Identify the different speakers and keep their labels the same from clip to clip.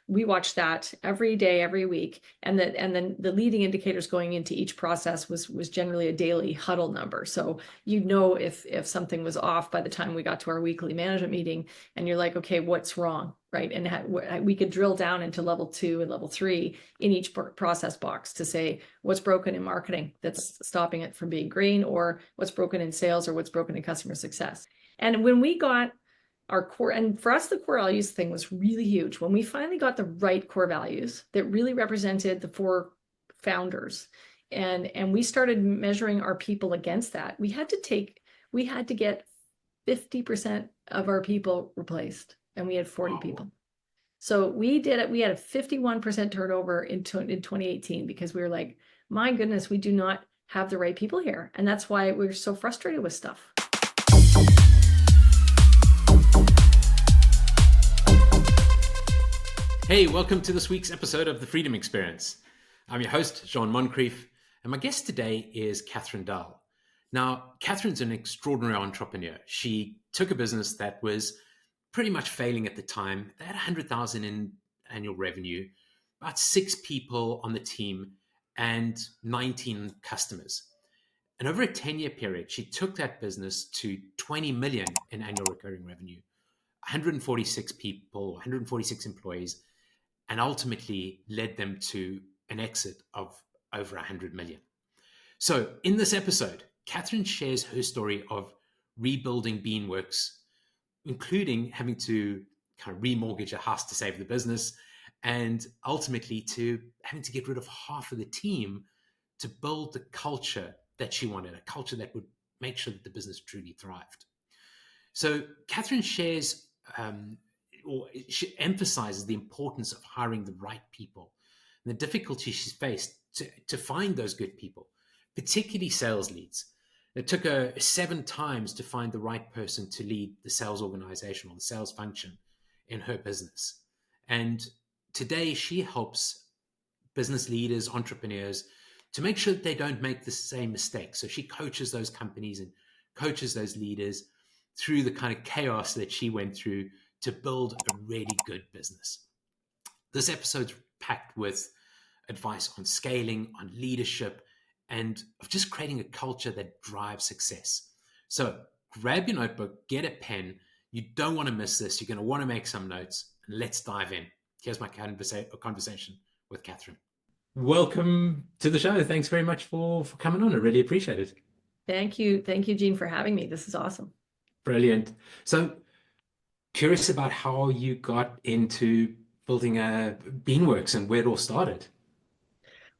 Speaker 1: we watched that every day, every week. And then the leading indicators going into each process was generally a daily huddle number. So you'd know if something was off by the time we got to our weekly management meeting, and you're like, okay, what's wrong? Right. And we could drill down into level 2 and level 3 in each process box to say what's broken in marketing that's stopping it from being green, or what's broken in sales, or what's broken in customer success. And when we got our core, and for us, the core values thing was really huge. When we finally got the right core values that really represented the 4 founders, and we started measuring our people against that, we had to get 50% of our people replaced, and we had 40 people. So we did it. We had a 51% turnover in 2018 because we were like, my goodness, we do not have the right people here. And that's why we're so frustrated with stuff.
Speaker 2: Hey, welcome to this week's episode of The Freedom Experience. I'm your host, Jean Moncrief, and my guest today is Catherine Dahl. Now, Catherine's an extraordinary entrepreneur. She took a business that was pretty much failing at the time. They had 100,000 in annual revenue, about 6 people on the team, and 19 customers. And over a 10-year period, she took that business to 20 million in annual recurring revenue, 146 people, 146 employees, and ultimately led them to an exit of over 100 million. So in this episode, Catherine shares her story of rebuilding Beanworks, including having to kind of remortgage a house to save the business, and ultimately to having to get rid of half of the team to build the culture that she wanted, a culture that would make sure that the business truly thrived. So Catherine shares, or she emphasizes the importance of hiring the right people and the difficulty she's faced to find those good people, particularly sales leads. It took her 7 times to find the right person to lead the sales organization or the sales function in her business. And today she helps business leaders, entrepreneurs, to make sure that they don't make the same mistakes. So she coaches those companies and coaches those leaders through the kind of chaos that she went through to build a really good business. This episode's packed with advice on scaling, on leadership, and of just creating a culture that drives success. So grab your notebook, get a pen. You don't want to miss this. You're going to want to make some notes, and let's dive in. Here's my conversation with Catherine. Welcome to the show. Thanks very much for coming on. I really appreciate it.
Speaker 1: Thank you. Thank you, Jean, for having me. This is awesome.
Speaker 2: Brilliant. So curious about how you got into building a Beanworks and where it all started.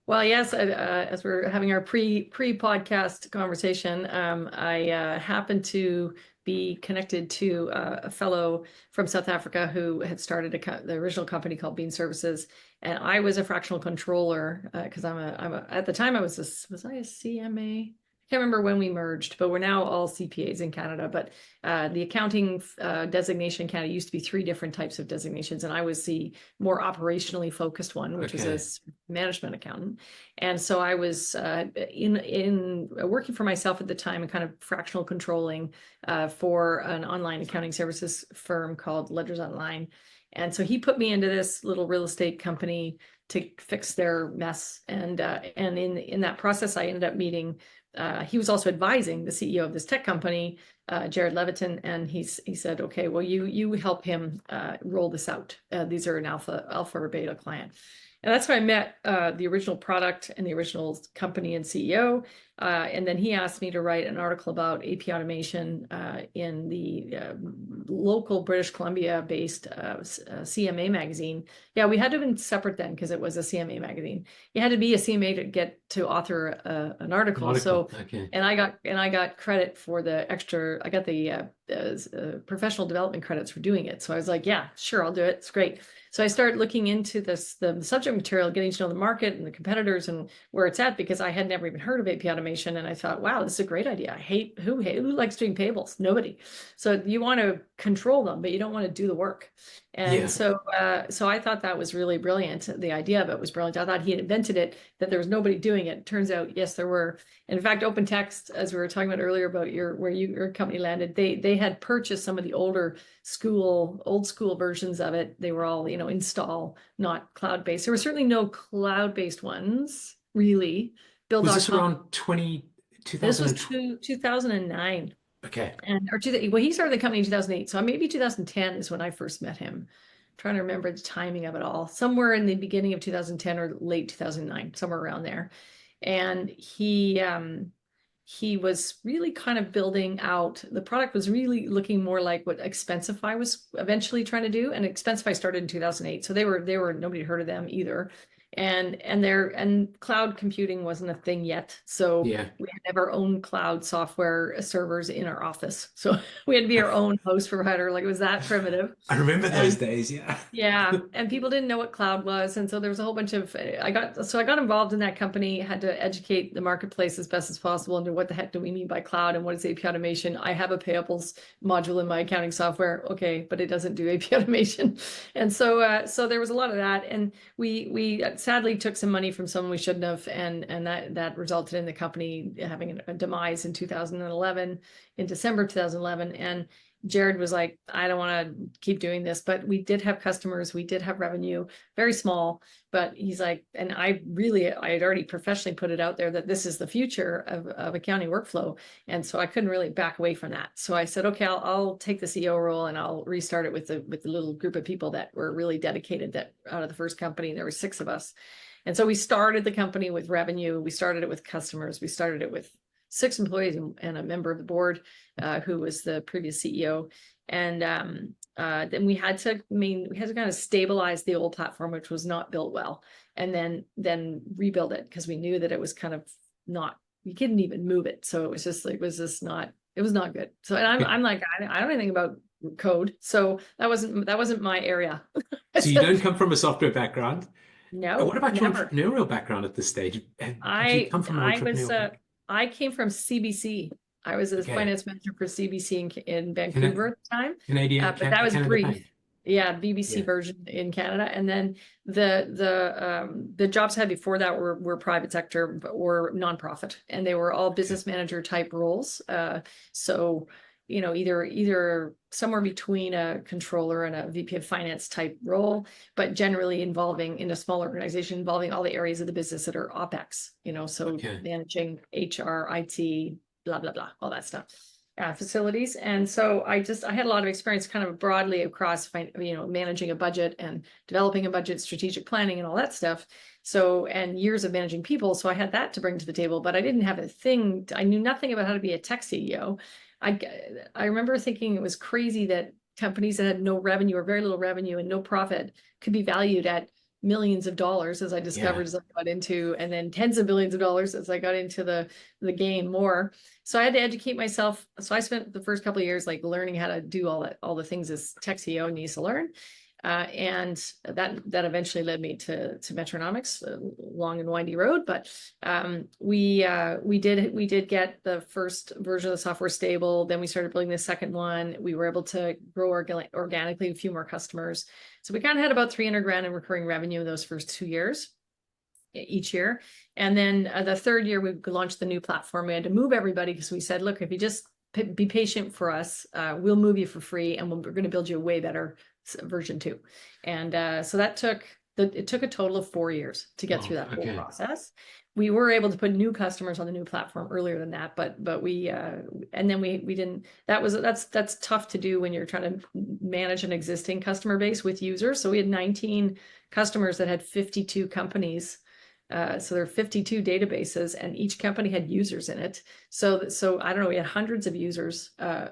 Speaker 1: Well, yes, as we're having our pre-podcast conversation, I happened to be connected to a fellow from South Africa who had started the original company called Bean Services, and I was a fractional controller because at the time was I a CMA? I can't remember when we merged, but we're now all CPAs in Canada. But the accounting designation in Canada used to be 3 different types of designations, and I was the more operationally focused one, which was a management accountant. And so I was in working for myself at the time and kind of fractional controlling for an online accounting services firm called Ledgers Online. And so he put me into this little real estate company to fix their mess. And in that process, I ended up meeting. He was also advising the CEO of this tech company, Jared Levitin, and he said, "Okay, well, you help him roll this out. These are an alpha or beta client." And that's how I met the original product and the original company and CEO. And then he asked me to write an article about AP automation in the local British Columbia-based CMA magazine. Yeah, we had to have been separate then because it was a CMA magazine. You had to be a CMA to get to author an article. So, okay. And I got credit for the extra. I got the professional development credits for doing it. So I was like, yeah, sure, I'll do it. It's great. So I started looking into the subject material, getting to know the market and the competitors and where it's at, because I had never even heard of AP automation. And I thought, wow, this is a great idea. Who likes doing payables? Nobody. So you want to control them, but you don't want to do the work. And so I thought that was really brilliant. The idea of it was brilliant. I thought he had invented it, that there was nobody doing it. Turns out, yes, there were. And in fact, OpenText, as we were talking about earlier about where your company landed, they had purchased some of the old school versions of it. They were all, install, not cloud-based. There were certainly no cloud-based ones, really.
Speaker 2: Was this
Speaker 1: Build.com.
Speaker 2: around 20,
Speaker 1: This was
Speaker 2: 2000?
Speaker 1: 2009.
Speaker 2: Okay.
Speaker 1: Well, he started the company in 2008. So maybe 2010 is when I first met him. I'm trying to remember the timing of it all. Somewhere in the beginning of 2010 or late 2009, somewhere around there. And he was really kind of building out, the product was really looking more like what Expensify was eventually trying to do. And Expensify started in 2008. So they were nobody heard of them either. And cloud computing wasn't a thing yet. So
Speaker 2: Yeah.
Speaker 1: we had to have our own cloud software servers in our office. So we had to be our own host provider. Like, it was that primitive.
Speaker 2: I remember those
Speaker 1: And
Speaker 2: days. Yeah.
Speaker 1: yeah, and people didn't know what cloud was, and so there was a whole bunch of I got involved in that company, had to educate the marketplace as best as possible into what the heck do we mean by cloud and what is API automation. I have a payables module in my accounting software, okay, but it doesn't do API automation, and so there was a lot of that, and we sadly took some money from someone we shouldn't have, and that resulted in the company having a demise in 2011, in December 2011, and Jared was like, I don't want to keep doing this, but we did have customers, we did have revenue, very small, but he's like, and I had already professionally put it out there that this is the future of accounting workflow. And so I couldn't really back away from that. So I said, okay, I'll take the CEO role and I'll restart it with the little group of people that were really dedicated. That out of the first company, there were 6 of us. And so we started the company with revenue. We started it with customers. We started it with 6 employees and a member of the board who was the previous CEO. And then we had to kind of stabilize the old platform, which was not built well, and then rebuild it because we knew that it was kind of not, we couldn't even move it. So it was not good. So, and I'm like, I don't know anything about code. So that wasn't my area.
Speaker 2: So you don't come from a software background.
Speaker 1: No,
Speaker 2: What about your
Speaker 1: never.
Speaker 2: entrepreneurial background at this stage? Did you come from an entrepreneurial background?
Speaker 1: I came from CBC. I was a
Speaker 2: Okay.
Speaker 1: finance manager for CBC in
Speaker 2: Cana-
Speaker 1: Vancouver at the time, but that was
Speaker 2: Canada
Speaker 1: brief.
Speaker 2: Bank.
Speaker 1: Yeah, BBC
Speaker 2: Yeah.
Speaker 1: version in Canada, and then the jobs I had before that were private sector or nonprofit, and they were all business manager type roles. So either somewhere between a controller and a VP of finance type role, but generally involving, in a small organization, involving all the areas of the business that are OpEx, so
Speaker 2: Okay.
Speaker 1: managing HR, IT, blah, blah, blah, all that stuff, facilities. And so I had a lot of experience kind of broadly across, managing a budget and developing a budget, strategic planning and all that stuff. So, and years of managing people. So I had that to bring to the table, but I didn't have I knew nothing about how to be a tech CEO. I remember thinking it was crazy that companies that had no revenue or very little revenue and no profit could be valued at millions of dollars, as I discovered as I got into, and then tens of billions of dollars as I got into the game more. So I had to educate myself. So I spent the first couple of years like learning how to do all the things this tech CEO needs to learn. And that eventually led me to Metronomics, a long and windy road. But we did get the first version of the software stable. Then we started building the second one. We were able to grow organically, a few more customers. So we kind of had about 300 grand in recurring revenue in those first 2 years, each year. And then the third year, we launched the new platform. We had to move everybody because we said, look, if you just be patient for us, we'll move you for free, and we're going to build you a way better version 2. And so it took a total of 4 years to get through that whole process. We were able to put new customers on the new platform earlier than that, but we and then we didn't. That's tough to do when you're trying to manage an existing customer base with users. So we had 19 customers that had 52 companies. So there are 52 databases, and each company had users in it. So I don't know, we had hundreds of users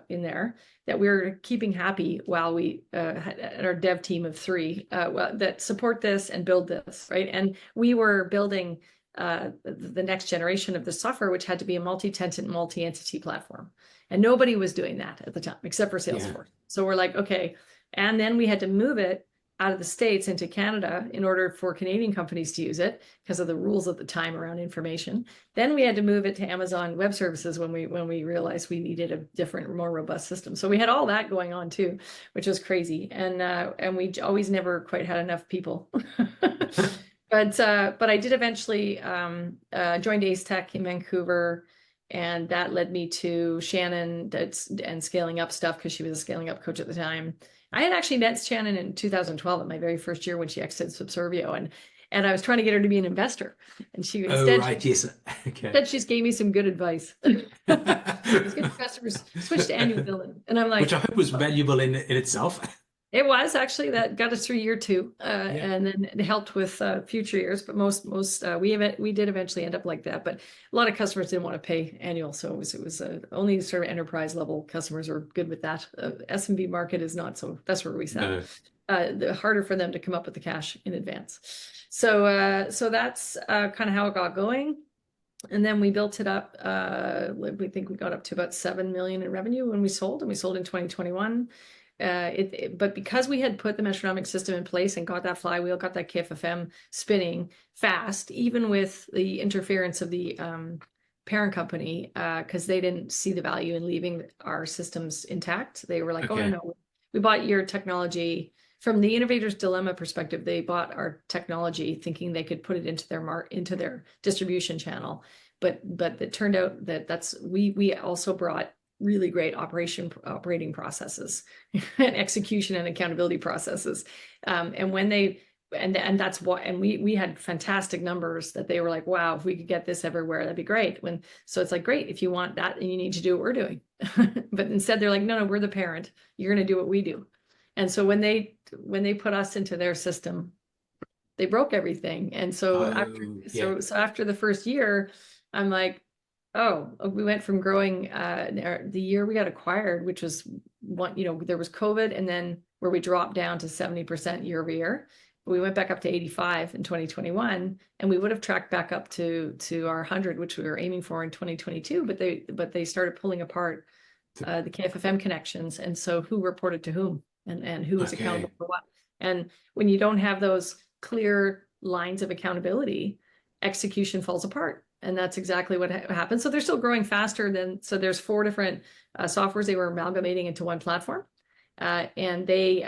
Speaker 1: in there that we were keeping happy while we had our dev team of 3 that support this and build this, right? And we were building the next generation of the software, which had to be a multi-tenant, multi-entity platform. And nobody was doing that at the time, except for Salesforce. Yeah. So we're like, okay. And then we had to move it out of the States into Canada in order for Canadian companies to use it because of the rules at the time around information. Then we had to move it to Amazon Web Services when we realized we needed a different, more robust system. So we had all that going on too, which was crazy. And we always never quite had enough people. But I did eventually joined Ace Tech in Vancouver, and that led me to Shannon and scaling up stuff because she was a scaling up coach at the time. I had actually met Shannon in 2012 in my very first year when she exited Subservio, and I was trying to get her to be an investor, and she
Speaker 2: Oh,
Speaker 1: instead
Speaker 2: right. Yes. Okay.
Speaker 1: she just gave me some good advice. It's good for customers switch to annual billing, and I'm
Speaker 2: Which
Speaker 1: like,
Speaker 2: I hope was valuable in itself.
Speaker 1: it was actually that got us through year two,
Speaker 2: Yeah.
Speaker 1: and then it helped with future years. But most we did eventually end up like that. But a lot of customers didn't want to pay annual, so it was only sort of enterprise level customers are good with that. SMB market is not, so that's where we sat.
Speaker 2: No.
Speaker 1: The harder for them to come up with the cash in advance. So that's kind of how it got going. And then we built it up. We think we got up to about 7 million in revenue when we sold, and we sold in 2021. But because we had put the Metronomics system in place and got that flywheel, got that KFFM spinning fast, even with the interference of the parent company, because they didn't see the value in leaving our systems intact. They were like, "Oh, no,
Speaker 2: Okay.
Speaker 1: no, we bought your technology." From the innovator's dilemma perspective, they bought our technology thinking they could put it into their distribution channel, but it turned out that we also brought really great operating processes and execution and accountability processes. And when they and that's what, and we had fantastic numbers that they were like, wow, if we could get this everywhere, that'd be great. So it's like, great, if you want that, and you need to do what we're doing. But instead they're like, no, we're the parent. You're going to do what we do. And so when they put us into their system, they broke everything. And so
Speaker 2: Oh, yeah.
Speaker 1: after the first year, I'm like, oh, we went from growing the year we got acquired, which was one, there was COVID, and then where we dropped down to 70% year over year. We went back up to 85 in 2021, and we would have tracked back up to our 100, which we were aiming for in 2022. But they started pulling apart the KFFM connections, and so who reported to whom, and who was
Speaker 2: Okay.
Speaker 1: accountable for what. And when you don't have those clear lines of accountability, execution falls apart. And that's exactly what happened. So they're still growing faster so there's 4 different softwares they were amalgamating into one platform. And the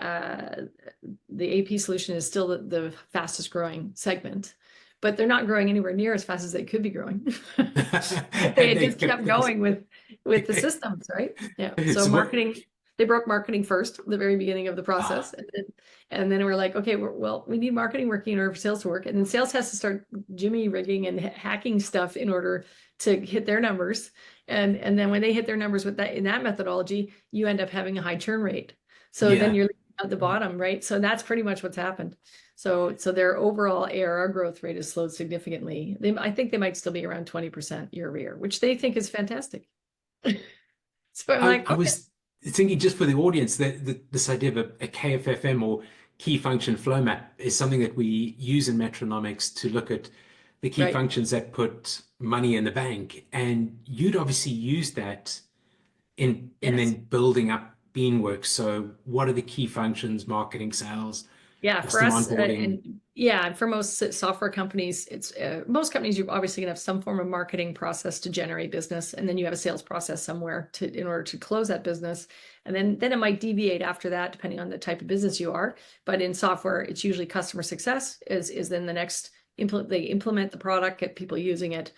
Speaker 1: AP solution is still the fastest growing segment, but they're not growing anywhere near as fast as they could be growing. They just kept going with the systems, right? Yeah. So
Speaker 2: So what?
Speaker 1: marketing, they broke marketing first, the very beginning of the
Speaker 2: Ah,
Speaker 1: process. And then we're like, okay, we need marketing working in order for sales to work. And then sales has to start jimmy rigging and hacking stuff in order to hit their numbers. And then when they hit their numbers with that, in that methodology, you end up having a high churn rate. So then
Speaker 2: yeah.
Speaker 1: you're at the bottom, right? So that's pretty much what's happened. So their overall ARR growth rate has slowed significantly. I think they might still be around 20% year over year, which they think is fantastic. So I'm like,
Speaker 2: I
Speaker 1: okay,
Speaker 2: was thinking just for the audience that this idea of a KFFM or key function flow map is something that we use in Metronomics to look at the key
Speaker 1: right.
Speaker 2: functions that put money in the bank. And you'd obviously use that in
Speaker 1: Yes.
Speaker 2: then building up Beanworks. So what are the key functions, marketing, sales,
Speaker 1: Yeah, for
Speaker 2: custom
Speaker 1: us,
Speaker 2: onboarding?
Speaker 1: and yeah, for most software companies, it's most companies, you're obviously gonna have some form of marketing process to generate business, and then you have a sales process somewhere in order to close that business, and then it might deviate after that depending on the type of business you are. But in software, it's usually customer success is then the next they implement the product, get people using it,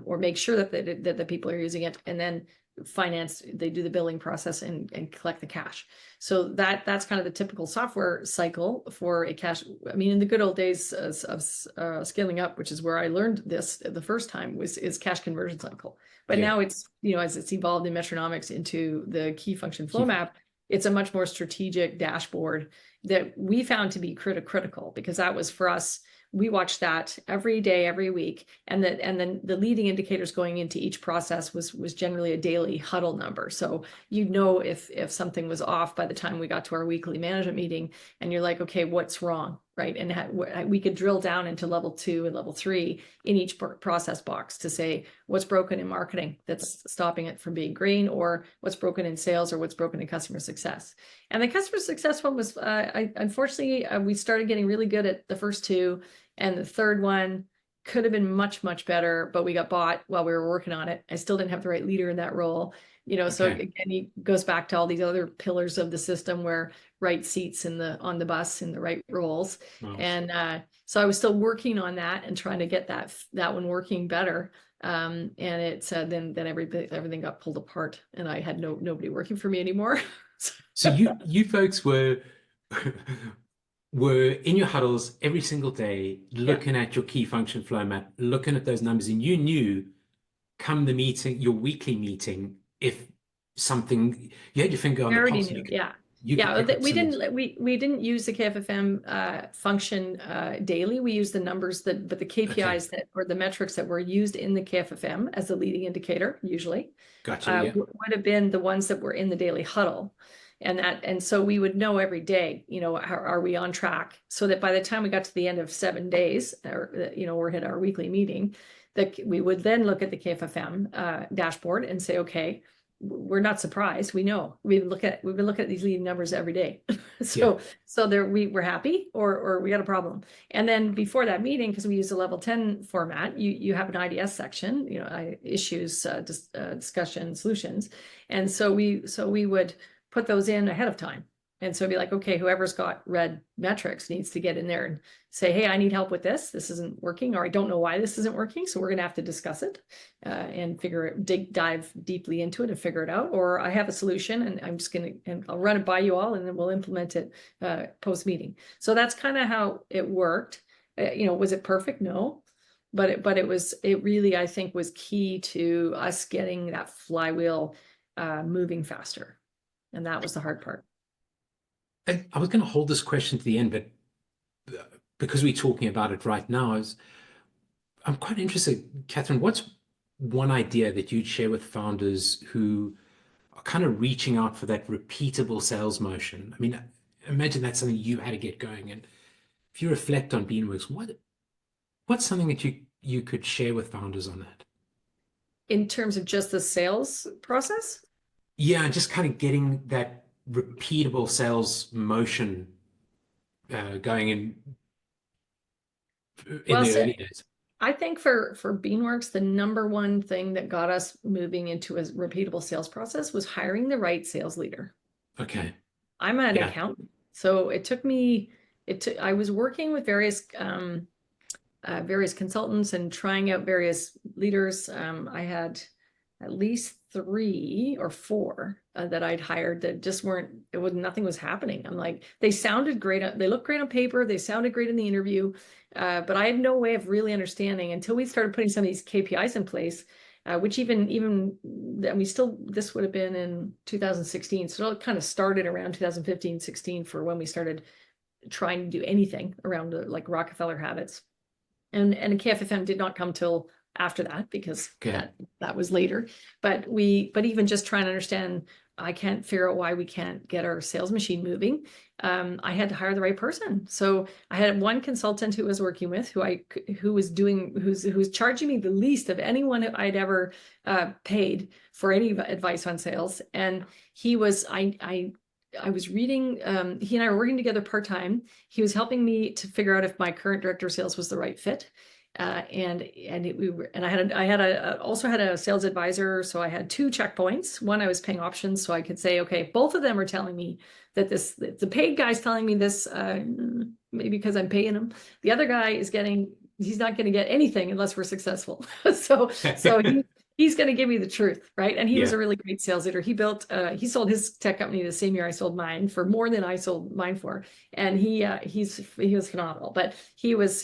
Speaker 1: or make sure that the people are using it, and then finance, they do the billing process and collect the cash. So that's kind of the typical software cycle for a cash. I mean, in the good old days of scaling up, which is where I learned this the first time, is cash conversion cycle. But
Speaker 2: Yeah.
Speaker 1: now it's, as it's evolved in Metronomics into the key function flow
Speaker 2: Key,
Speaker 1: map, it's a much more strategic dashboard that we found to be critical, because that was for us. We watched that every day, every week, and then the leading indicators going into each process was generally a daily huddle number. So if something was off by the time we got to our weekly management meeting, and you're like, okay, what's wrong, right? And we could drill down into level 2 and level 3 in each process box to say what's broken in marketing that's stopping it from being green, or what's broken in sales, or what's broken in customer success. And the customer success one was, unfortunately, we started getting really good at the first 2, and the third one could have been much better, but we got bought while we were working on it. I still didn't have the right leader in that role. So
Speaker 2: okay.
Speaker 1: again, it goes back to all these other pillars of the system, where right seats on the bus in the right roles.
Speaker 2: Well,
Speaker 1: And so I was still working on that and trying to get that one working better. And it's then everything got pulled apart, and I had nobody working for me anymore.
Speaker 2: So you folks were in your huddles every single day,
Speaker 1: Yeah.
Speaker 2: looking at your key function flow map, looking at those numbers, and you knew come the meeting, your weekly meeting, if something you had your finger on
Speaker 1: I
Speaker 2: the
Speaker 1: already
Speaker 2: pulse, and
Speaker 1: knew. Yeah.
Speaker 2: you could
Speaker 1: Yeah.
Speaker 2: pick up
Speaker 1: We
Speaker 2: something.
Speaker 1: didn't we didn't use the KFFM function daily. We used the numbers but the
Speaker 2: Okay,
Speaker 1: KPIs that or the metrics that were used in the KFFM as the leading indicator usually
Speaker 2: gotcha. Yeah,
Speaker 1: would have been the ones that were in the daily huddle. And so we would know every day, are we on track? So that by the time we got to the end of 7 days, or we hit our weekly meeting, that we would then look at the KFFM dashboard and say, okay, we're not surprised. We know we've been looking at these leading numbers every day.
Speaker 2: yeah,
Speaker 1: so there we're happy or we got a problem. And then before that meeting, because we use a level 10 format, you have an IDS section, issues, discussion, solutions. And so we would put those in ahead of time. And so it'd be like, okay, whoever's got red metrics needs to get in there and say, hey, I need help with this. This isn't working, or I don't know why this isn't working. So we're going to have to discuss it and dive deeply into it and figure it out. Or I have a solution and I'm just going to, and I'll run it by you all and then we'll implement it post meeting. So that's kind of how it worked. Was it perfect? No. But it really, I think, was key to us getting that flywheel moving faster. And that was the hard part.
Speaker 2: I was going to hold this question to the end, but because we're talking about it right now, I'm quite interested, Catherine. What's one idea that you'd share with founders who are kind of reaching out for that repeatable sales motion? I mean, imagine that's something you had to get going. And if you reflect on Beanworks, what's something that you could share with founders on that?
Speaker 1: In terms of just the sales process?
Speaker 2: Yeah, just kind of getting that repeatable sales motion going in
Speaker 1: Well,
Speaker 2: the
Speaker 1: so
Speaker 2: early days.
Speaker 1: I think for Beanworks, the number one thing that got us moving into a repeatable sales process was hiring the right sales leader.
Speaker 2: Okay.
Speaker 1: I'm an
Speaker 2: Yeah.
Speaker 1: accountant, so I was working with various consultants and trying out various leaders. I had at least 3 or 4 that I'd hired that just nothing was happening. I'm like, they sounded great. They looked great on paper. They sounded great in the interview. But I had no way of really understanding until we started putting some of these KPIs in place, which this would have been in 2016. So it kind of started around 2015, 16 for when we started trying to do anything around like Rockefeller habits. And KFFM did not come till after that because
Speaker 2: Okay.
Speaker 1: that was later. But even just trying to understand, I can't figure out why we can't get our sales machine moving. I had to hire the right person. So I had one consultant who I was working with who was charging me the least of anyone I'd ever paid for any advice on sales. And I was reading, he and I were working together part-time. He was helping me to figure out if my current director of sales was the right fit. I also had a sales advisor. So I had 2 checkpoints. One, I was paying options. So I could say, okay, both of them are telling me that the paid guy's telling me this, maybe because I'm paying him. The other guy he's not going to get anything unless we're successful. so he's going to give me the truth, right? And he was
Speaker 2: Yeah.
Speaker 1: a really great sales leader. He sold his tech company the same year I sold mine for more than I sold mine for. And he was phenomenal, but he's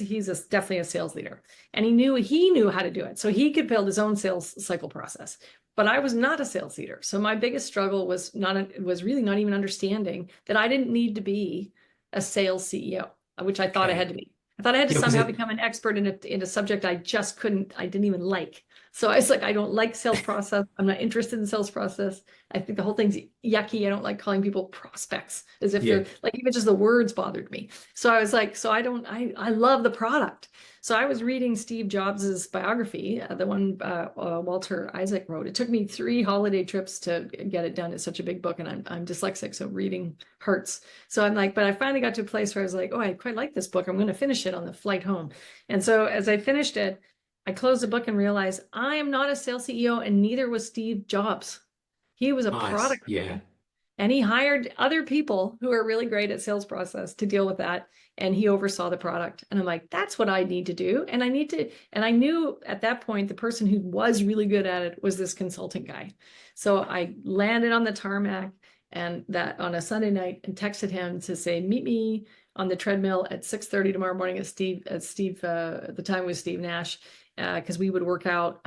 Speaker 1: definitely a sales leader, and he knew how to do it. So he could build his own sales cycle process. But I was not a sales leader. So my biggest struggle was really not even understanding that I didn't need to be a sales CEO, which I thought I had
Speaker 2: Okay.
Speaker 1: to be. I thought I had to
Speaker 2: Yeah, because
Speaker 1: somehow become an expert in a subject I didn't even like. So I was like, I don't like sales process. I'm not interested in sales process. I think the whole thing's yucky. I don't like calling people prospects as if
Speaker 2: yeah.
Speaker 1: they're like, even just the words bothered me. So I was like, I love the product. So I was reading Steve Jobs's biography, the one Walter Isaac wrote. It took me 3 holiday trips to get it done. It's such a big book, and I'm dyslexic, so reading hurts. So I'm like, but I finally got to a place where I was like, oh, I quite like this book. I'm going to finish it on the flight home. And so as I finished it, I closed the book and realized I am not a sales CEO, and neither was Steve Jobs. He was a
Speaker 2: Nice.
Speaker 1: product
Speaker 2: Yeah.
Speaker 1: guy. And he hired other people who are really great at sales process to deal with that. And he oversaw the product. And I'm like, that's what I need to do. And I knew at that point, the person who was really good at it was this consulting guy. So I landed on the tarmac and that on a Sunday night, and texted him to say, meet me on the treadmill at 6:30 tomorrow morning at Steve, at the time was Steve Nash, because we would work out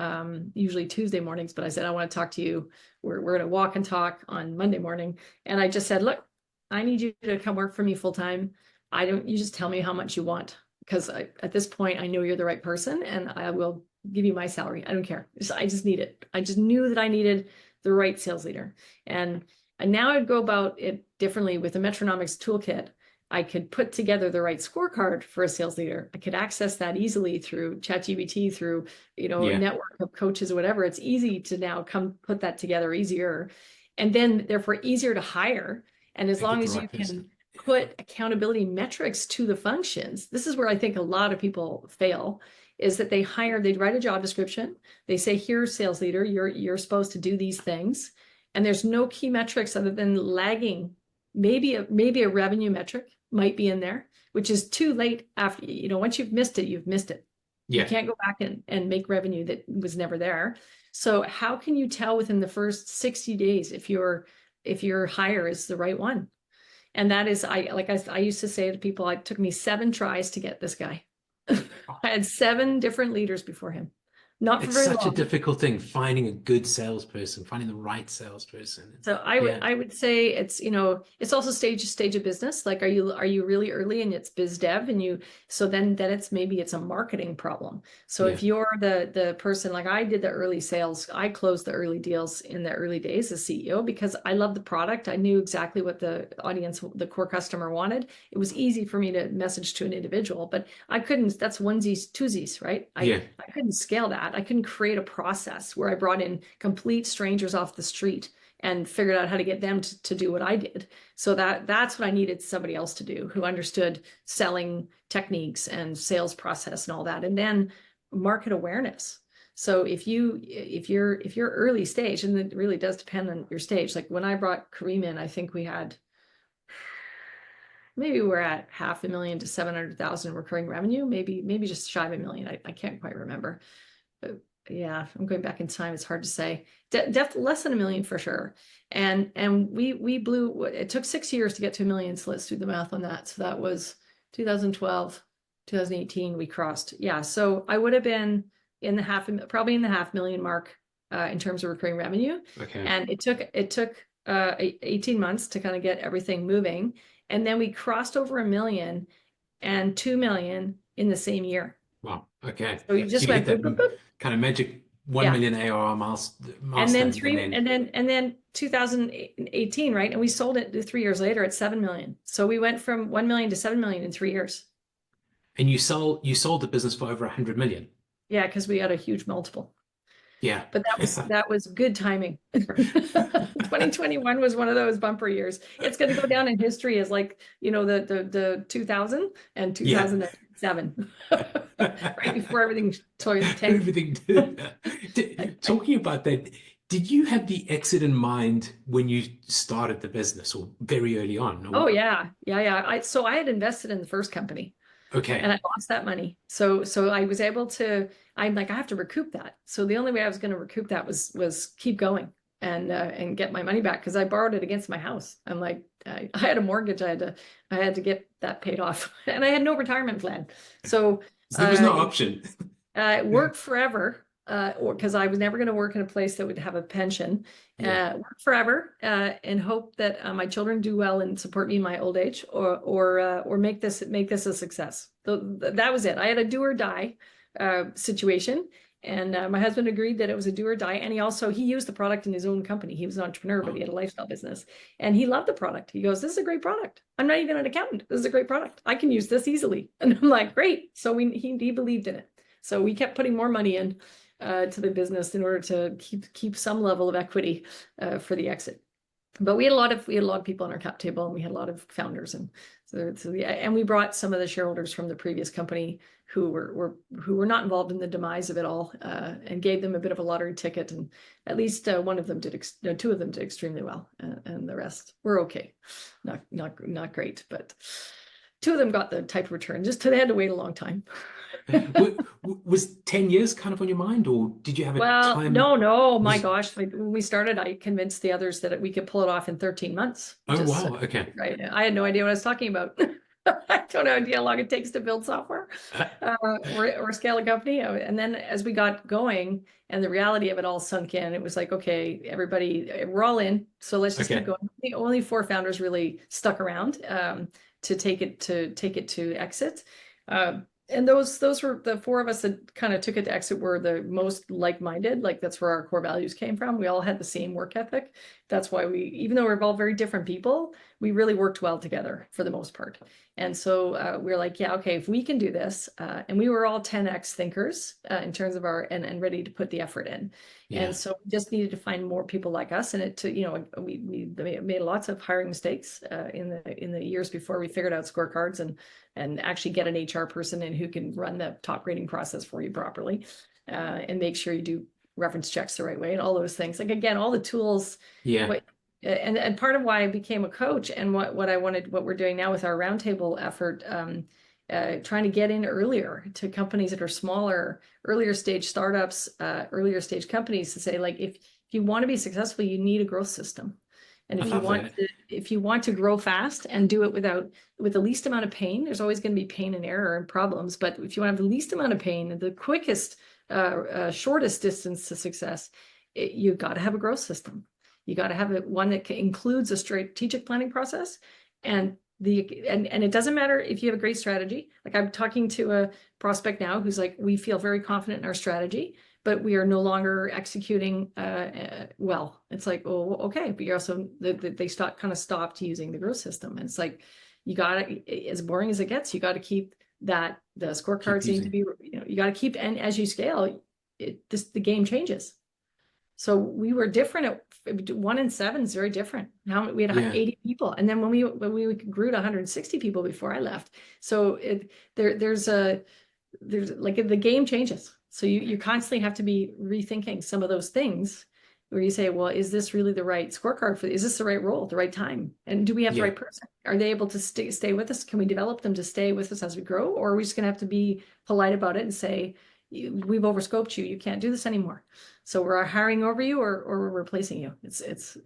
Speaker 1: usually Tuesday mornings. But I said, I want to talk to you. We're going to walk and talk on Monday morning. And I just said, look, I need you to come work for me full time. You just tell me how much you want. Because at this point, I know you're the right person, and I will give you my salary. I don't care. I just need it. I just knew that I needed the right sales leader. And now I'd go about it differently with the Metronomics toolkit. I could put together the right scorecard for a sales leader. I could access that easily through ChatGPT, through, a network of coaches or whatever. It's easy to now come put that together easier, and then therefore easier to hire. And as long as you can put accountability metrics to the functions, this is where I think a lot of people fail, is that they write a job description. They say, here's sales leader, you're supposed to do these things. And there's no key metrics other than lagging. Maybe a revenue metric might be in there, which is too late after, once you've missed it, you've missed it. Yeah. You can't go back and make revenue that was never there. So how can you tell within the first 60 days if your hire is the right one? And that is, I used to say to people, it took me 7 tries to get this guy. I had 7 different leaders before him. Not for very long.
Speaker 3: It's such a difficult thing, finding a good salesperson, finding the right salesperson.
Speaker 1: So I would say it's, it's also stage of business. Like, are you really early and it's biz dev, and so then maybe it's a marketing problem. So if you're the person, like I did the early sales, I closed the early deals in the early days as CEO because I loved the product. I knew exactly what the audience, the core customer wanted. It was easy for me to message to an individual, but I couldn't, that's onesies, twosies, right? I couldn't scale that. I couldn't create a process where I brought in complete strangers off the street and figured out how to get them to do what I did. So that's what I needed somebody else to do, who understood selling techniques and sales process and all that, and then market awareness. So if you're early stage, and it really does depend on your stage. Like when I brought Kareem in, I think maybe we're at $500,000 to $700,000 recurring revenue, maybe just shy of $1 million. I can't quite remember. But yeah, I'm going back in time. It's hard to say. Definitely less than $1 million for sure. And we blew. It took 6 years to get to $1 million. So let's do the math on that. So that was 2012, 2018. We crossed. Yeah. So I would have been probably in the $500,000 mark in terms of recurring revenue.
Speaker 3: Okay.
Speaker 1: And it took 18 months to kind of get everything moving, and then we crossed over $1 million and $2 million in the same year.
Speaker 3: Wow. Okay.
Speaker 1: So you just went
Speaker 3: hit that kind of magic 1 million ARR milestone.
Speaker 1: And then 2018, right? And we sold it 3 years later at 7 million. So we went from 1 million to 7 million in 3 years.
Speaker 3: And you sold the business for over 100 million.
Speaker 1: Yeah, because we had a huge multiple.
Speaker 3: Yeah.
Speaker 1: But that was good timing. 2021 was one of those bumper years. It's going to go down in history as like, the 2000 and 2007. Right before everything tanked.
Speaker 3: Everything did. Talking about that, did you have the exit in mind when you started the business, or very early on? Or?
Speaker 1: Oh yeah. So I had invested in the first company.
Speaker 3: Okay.
Speaker 1: And I lost that money. So I was able to, I'm like, I have to recoup that. So the only way I was going to recoup that was keep going and get my money back, because I borrowed it against my house. I'm like, I had a mortgage. I had to get that paid off, and I had no retirement plan. So
Speaker 3: there was no option.
Speaker 1: Work forever, or because I was never going to work in a place that would have a pension. Work forever and hope that my children do well and support me in my old age, or make this a success. That was it. I had a do or die situation. And my husband agreed that it was a do or die. And he used the product in his own company. He was an entrepreneur, but he had a lifestyle business, and he loved the product. He goes, this is a great product. I'm not even an accountant. This is a great product. I can use this easily. And I'm like, great. So he believed in it. So we kept putting more money in to the business in order to keep some level of equity for the exit. But we had a lot of people on our cap table, and we had a lot of founders, and and we brought some of the shareholders from the previous company who were not involved in the demise of it all, and gave them a bit of a lottery ticket. And at least two of them did extremely well, and the rest were okay, not great, but 2 of them got the type of return. Just they had to wait a long time.
Speaker 3: Was 10 years kind of on your mind, or did you have a
Speaker 1: Well,
Speaker 3: time?
Speaker 1: no, my
Speaker 3: Was
Speaker 1: gosh. Like when we started, I convinced the others that we could pull it off in 13 months, which
Speaker 3: oh
Speaker 1: is
Speaker 3: wow, okay.
Speaker 1: right. I had no idea what I was talking about. I don't have idea how long it takes to build software or scale a company. And then as we got going and the reality of it all sunk in, it was like, okay, everybody, we're all in. So let's just keep
Speaker 3: Okay.
Speaker 1: going. The only four founders really stuck around to take it to exit. And those were the four of us that kind of took it to exit were the most like-minded. Like that's where our core values came from. We all had the same work ethic. That's why even though we're all very different people, we really worked well together for the most part. And so we were like, yeah, okay, if we can do this, and we were all 10x thinkers in terms of and ready to put the effort in.
Speaker 3: Yeah.
Speaker 1: And so we just needed to find more people like us. And we made lots of hiring mistakes in the years before we figured out scorecards and actually get an HR person in who can run the top grading process for you properly and make sure you do reference checks the right way and all those things. Like again, all the tools.
Speaker 3: Yeah.
Speaker 1: And part of why I became a coach and what we're doing now with our roundtable effort, trying to get in earlier to companies that are smaller, earlier stage startups, earlier stage companies to say like, if you want to be successful, you need a growth system. And if you want to grow fast and do it with the least amount of pain, there's always going to be pain and error and problems. But if you want to have the least amount of pain and the quickest, shortest distance to success, you've got to have a growth system. You got to have one that includes a strategic planning process, and it doesn't matter if you have a great strategy. Like I'm talking to a prospect now who's like, we feel very confident in our strategy, but we are no longer executing well. It's like, oh, okay, but you're also they stopped using the growth system, and it's like you got to, as boring as it gets, you got to keep the scorecards need to be, you got to keep, and as you scale, the game changes. So we were different at 1 in 7 is very different. Now we had 80 people. And then when we grew to 160 people before I left. So there's like the game changes. So you constantly have to be rethinking some of those things where you say, well, is this really the right scorecard is this the right role at the right time? And do we have the right person? Are they able to stay with us? Can we develop them to stay with us as we grow? Or are we just going to have to be polite about it and say, we've overscoped you. You can't do this anymore. So we're hiring over you, or we're replacing you. It's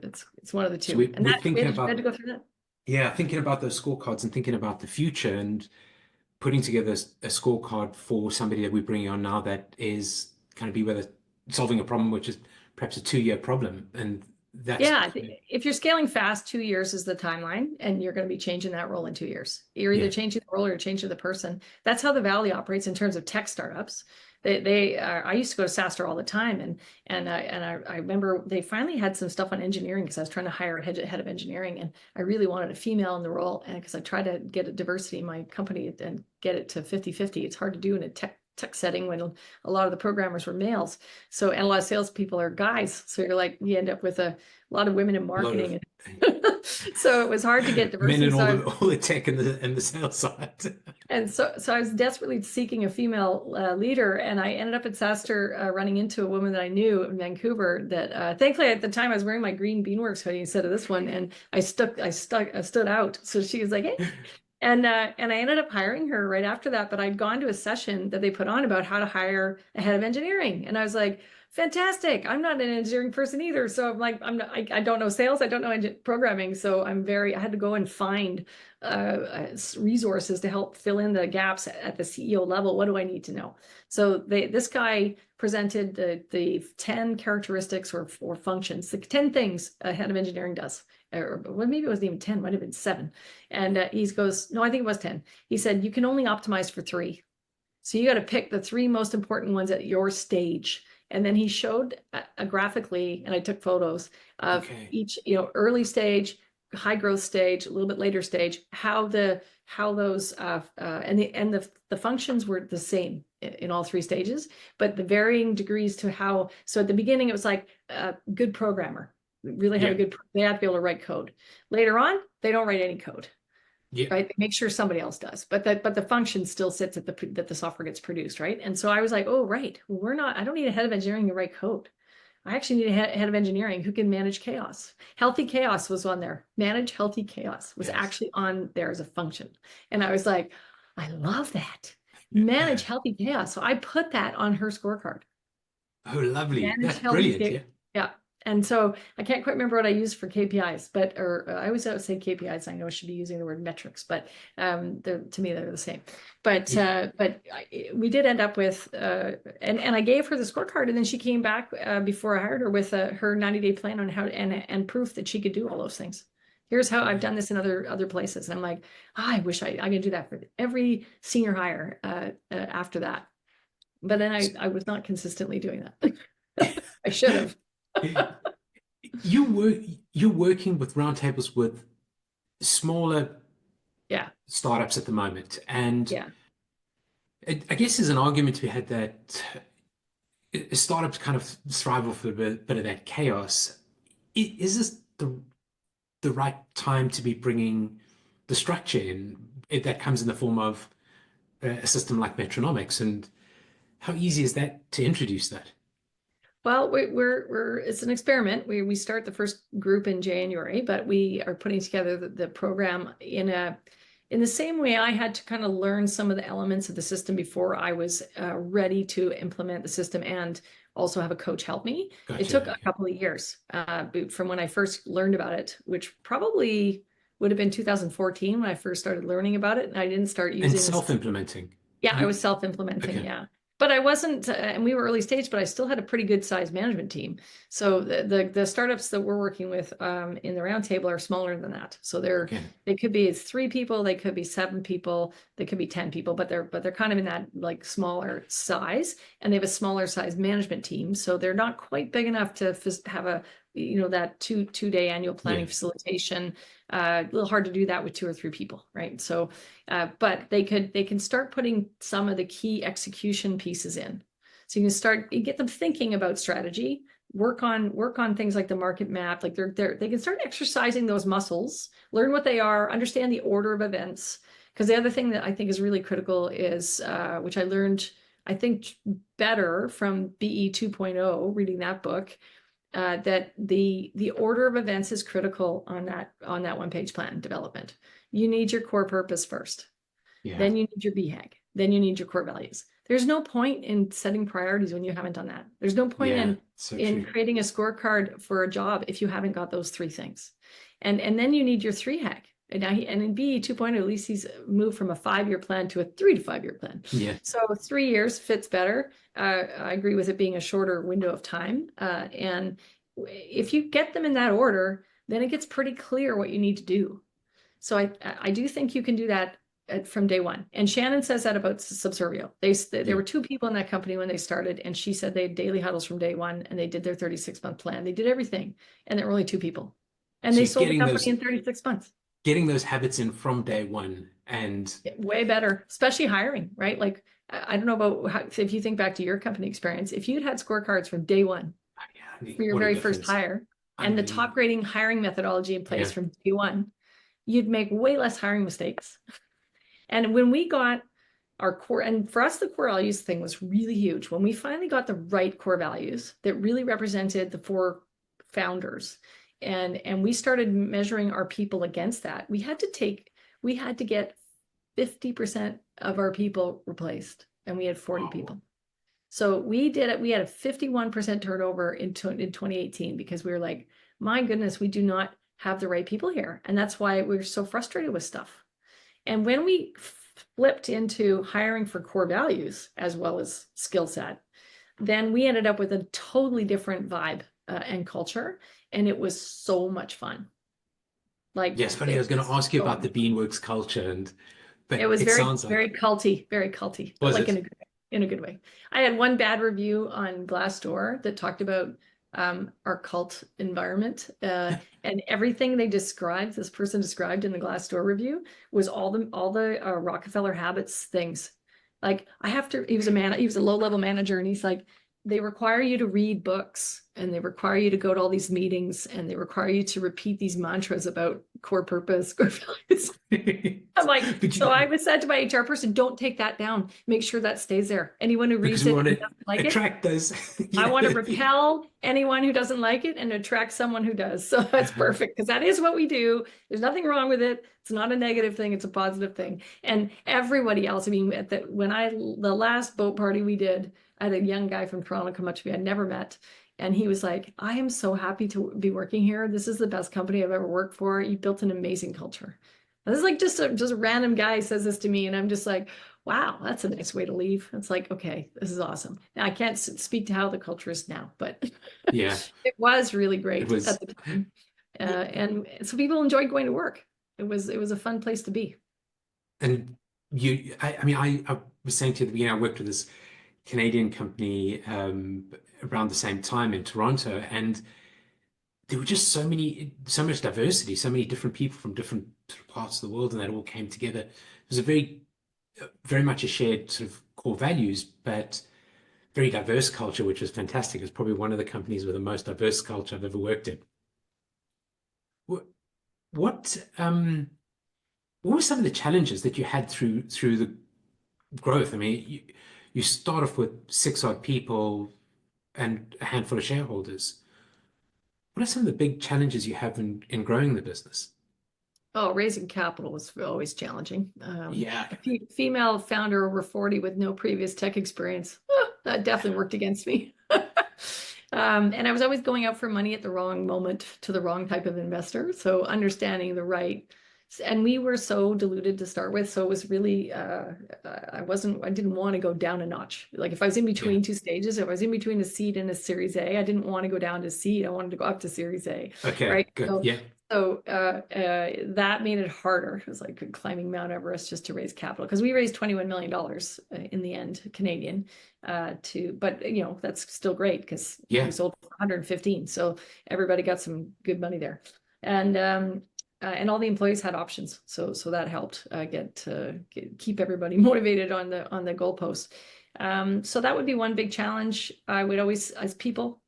Speaker 1: one of the two.
Speaker 3: So
Speaker 1: And
Speaker 3: we're
Speaker 1: we
Speaker 3: thinking
Speaker 1: had
Speaker 3: about
Speaker 1: to go through that.
Speaker 3: yeah, thinking about those scorecards and thinking about the future and putting together a scorecard for somebody that we're bringing on now that is kind of be whether solving a problem which is perhaps a 2-year problem, and that's
Speaker 1: if you're scaling fast, 2 years is the timeline, and you're going to be changing that role in 2 years. You're either changing the role or changing the person. That's how the Valley operates in terms of tech startups. I used to go to SaaStr all the time, and I remember they finally had some stuff on engineering because I was trying to hire a head of engineering, and I really wanted a female in the role, and because I tried to get a diversity in my company and get it to 50-50. It's hard to do in a tech setting when a lot of the programmers were males. So, and a lot of salespeople are guys. So you're like, you end up with a lot of women in marketing. So it was hard to get diversity.
Speaker 3: Men in all the tech and the sales side.
Speaker 1: And so I was desperately seeking a female leader, and I ended up at SaaStr running into a woman that I knew in Vancouver that thankfully at the time I was wearing my green Beanworks hoodie instead of this one, and I stood out. So she was like, hey. And I ended up hiring her right after that, but I'd gone to a session that they put on about how to hire a head of engineering. And I was like, fantastic. I'm not an engineering person either. So I'm like, I don't know sales. I don't know programming. So I had to go and find resources to help fill in the gaps at the CEO level. What do I need to know? So this guy presented the 10 characteristics or functions, the 10 things a head of engineering does. Or well, maybe it wasn't even 10, might have been 7. And he goes, no, I think it was 10. He said, you can only optimize for 3. So you got to pick the 3 most important ones at your stage. And then he showed graphically, and I took photos of each, early stage, high growth stage, a little bit later stage, how those and the functions were the same in all 3 stages, but the varying degrees to how. So at the beginning, it was like a good programmer. Really have they have to be able to write code. Later on, they don't write any code. Right? They make sure somebody else does. But the function still sits at that the software gets produced, right? And so I was like, oh, right. I don't need a head of engineering to write code. I actually need a head of engineering who can manage chaos. Healthy chaos was on there. Manage healthy chaos was actually on there as a function. And I was like, I love that. manage healthy chaos. So I put that on her scorecard.
Speaker 3: Oh, lovely.
Speaker 1: Manage
Speaker 3: That's
Speaker 1: healthy
Speaker 3: brilliant.
Speaker 1: chaos. Yeah. And so I can't quite remember what I used for KPIs, but I always say KPIs. I know I should be using the word metrics, but to me they're the same. But we did end up with and I gave her the scorecard, and then she came back before I hired her with her 90-day plan on how and proof that she could do all those things. Here's how I've done this in other places. And I'm like, I wish I could do that for every senior hire after that. But then I was not consistently doing that. I should have.
Speaker 3: You're working with roundtables with smaller startups at the moment, and I guess there's an argument to be had that startups kind of thrive off a bit of that chaos. Is this the right time to be bringing the structure in? If that comes in the form of a system like Metronomics, and how easy is that to introduce that?
Speaker 1: Well, it's an experiment. We start the first group in January, but we are putting together the program in the same way I had to kind of learn some of the elements of the system before I was ready to implement the system and also have a coach help me.
Speaker 3: Gotcha.
Speaker 1: It took a couple of years from when I first learned about it, which probably would have been 2014 when I first started learning about it, and I didn't start using
Speaker 3: and self-implementing.
Speaker 1: Yeah, I was self-implementing,
Speaker 3: Okay.
Speaker 1: yeah. But I wasn't, and we were early stage, but I still had a pretty good sized management team. So the startups that we're working with in the roundtable are smaller than that. So they could be 3 people, they could be 7 people, they could be 10 people, but they're kind of in that like smaller size, and they have a smaller size management team. So they're not quite big enough to have a that two-day annual planning facilitation. A little hard to do that with 2 or 3 people, right? So but they can start putting some of the key execution pieces in. So you get them thinking about strategy, work on things like the market map, like they can start exercising those muscles, learn what they are, understand the order of events. Because the other thing that I think is really critical is, which I learned, I think, better from BE 2.0, reading that book, that the order of events is critical on that 1-page plan development. You need your core purpose first. Then you need your BHAG. Then you need your core values. There's no point in setting priorities when you haven't done that. There's no point in creating a scorecard for a job if you haven't got those 3 things. And then you need your 3HAG. And in BE 2.0, at least he's moved from a 5-year plan to a 3 to 5 year plan.
Speaker 3: Yeah.
Speaker 1: So 3 years fits better. I agree with it being a shorter window of time. And if you get them in that order, then it gets pretty clear what you need to do. So I do think you can do that from day one. And Shannon says that about Subservio. There were 2 people in that company when they started, and she said they had daily huddles from day one, and they did their 36-month plan. They did everything, and there were only 2 people. And they sold the company in 36 months.
Speaker 3: Getting those habits in from day one, and
Speaker 1: way better, especially hiring, right? Like, I don't know about if you think back to your company experience, if you'd had scorecards from day one for your very first hire, and the top grading hiring methodology in place from day one, you'd make way less hiring mistakes. And when we got our core, and for us, the core values thing was really huge. When we finally got the right core values that really represented the 4 founders, and we started measuring our people against that, we had to get 50% of our people replaced, and we had 40 people. So we did it. We had a 51% turnover in 2018 because we were like, my goodness, we do not have the right people here. And that's why we're so frustrated with stuff. And when we flipped into hiring for core values as well as skill set, then we ended up with a totally different vibe and culture. And it was so much fun. Like,
Speaker 3: yes, funny. I was going to ask you about the Beanworks culture, but
Speaker 1: it was
Speaker 3: sounds
Speaker 1: very culty, but like in a good way. I had one bad review on Glassdoor that talked about our cult environment, and everything this person described in the Glassdoor review was all the Rockefeller habits things. Like, he was a low-level manager, and he's like, they require you to read books and they require you to go to all these meetings, and they require you to repeat these mantras about core purpose, core values. I'm like, so I was said to my HR person, don't take that down. Make sure that stays there. Anyone who reads it and doesn't like
Speaker 3: attract
Speaker 1: it,
Speaker 3: those.
Speaker 1: I want to repel anyone who doesn't like it and attract someone who does. So that's perfect, because that is what we do. There's nothing wrong with it. It's not a negative thing. It's a positive thing. And everybody else, I mean, the last boat party we did, I had a young guy from Toronto come up to me I'd never met. And he was like, I am so happy to be working here. This is the best company I've ever worked for. You built an amazing culture. And this is like just a random guy says this to me. And I'm just like, wow, that's a nice way to leave. It's like, okay, this is awesome. Now I can't speak to how the culture is now, but
Speaker 3: yeah,
Speaker 1: it was really great
Speaker 3: it was,
Speaker 1: at the time. And so people enjoyed going to work. It was a fun place to be.
Speaker 3: And I was saying to you at the beginning, I worked with this Canadian company around the same time in Toronto, and there were just so much diversity, so many different people from different parts of the world, and that all came together. It was a very much a shared sort of core values, but very diverse culture, which was fantastic. It's probably one of the companies with the most diverse culture I've ever worked in. What were some of the challenges that you had through the growth? I mean, you start off with 6 odd people and a handful of shareholders. What are some of the big challenges you have in growing the business?
Speaker 1: Oh, raising capital was always challenging.
Speaker 3: Yeah.
Speaker 1: A female founder over 40 with no previous tech experience, that definitely worked against me. And I was always going out for money at the wrong moment to the wrong type of investor. So understanding the right, and we were so diluted to start with. So it was really, I didn't want to go down a notch. Like if I was in between two stages, if I was in between a seed and a Series A, I didn't want to go down to seed. I wanted to go up to Series A.
Speaker 3: Okay,
Speaker 1: right?
Speaker 3: good.
Speaker 1: So,
Speaker 3: Yeah.
Speaker 1: So that made it harder. It was like climbing Mount Everest just to raise capital, because we raised $21 million in the end, Canadian, but you know, that's still great because we sold for 115. So everybody got some good money there. And all the employees had options. So that helped keep everybody motivated on the goalpost. So that would be one big challenge. I would always, as people,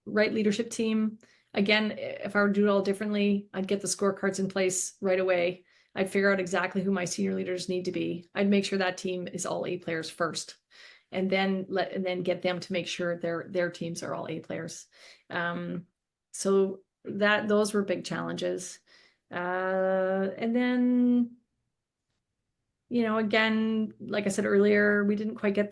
Speaker 1: right leadership team. Again, if I were to do it all differently, I'd get the scorecards in place right away. I'd figure out exactly who my senior leaders need to be. I'd make sure that team is all A players first, and then get them to make sure their teams are all A players. So those were big challenges. And then, you know, again, like I said earlier, we didn't quite get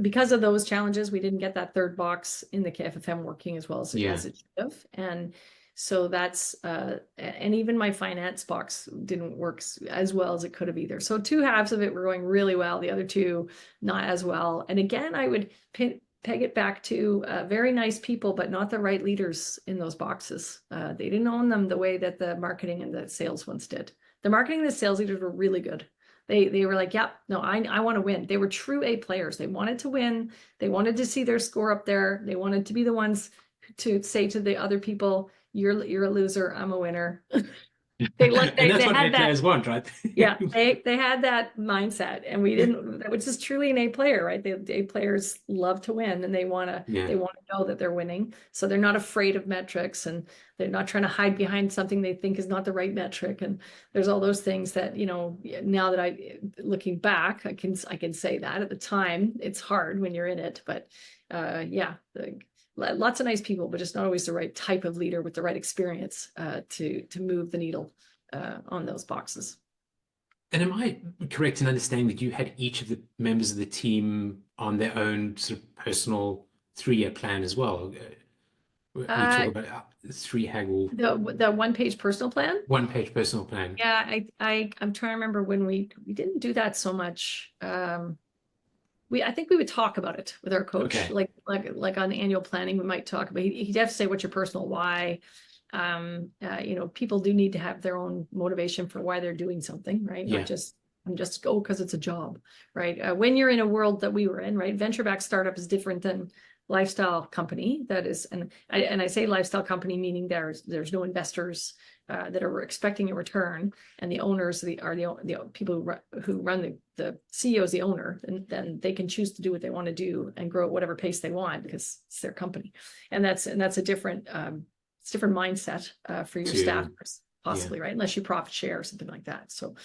Speaker 1: because of those challenges, we didn't get that third box in the KFFM working as well as it should have. And so that's, and even my finance box didn't work as well as it could have either. So 2 halves of it were going really well, the other 2 not as well. And again, I would peg it back to very nice people, but not the right leaders in those boxes. They didn't own them the way that the marketing and the sales ones did. The marketing and the sales leaders were really good. They were like, yeah, no, I want to win. They were true A players. They wanted to win. They wanted to see their score up there. They wanted to be the ones to say to the other people, you're a loser, I'm a winner.
Speaker 3: And that's what A players want, right?
Speaker 1: Yeah, they had that mindset, and we didn't, which is truly an A player, right? The A players love to win, and they want to know that they're winning. So they're not afraid of metrics, and they're not trying to hide behind something they think is not the right metric. And there's all those things that, you know, now that looking back, I can say that. At the time, it's hard when you're in it, but lots of nice people, but just not always the right type of leader with the right experience to move the needle on those boxes.
Speaker 3: And am I correct in understanding that you had each of the members of the team on their own sort of personal 3-year plan as well? We talk about 3 Haggle.
Speaker 1: The 1-page personal plan?
Speaker 3: 1-page personal plan.
Speaker 1: Yeah, I'm trying to remember when we didn't do that so much. I think we would talk about it with our coach, like on annual planning, we might talk about, he'd have to say, what's your personal why? You know, people do need to have their own motivation for why they're doing something, right? Not just, I'm just go because it's a job, right? When you're in a world that we were in, right? Venture-backed startup is different than lifestyle company. That is, and I say lifestyle company, meaning there's no investors, that are expecting a return, and the owners are the people who run the CEO is the owner, and then they can choose to do what they want to do and grow at whatever pace they want because it's their company, and that's a different it's a different mindset for your staffers possibly, right? Unless you profit share or something like that. So,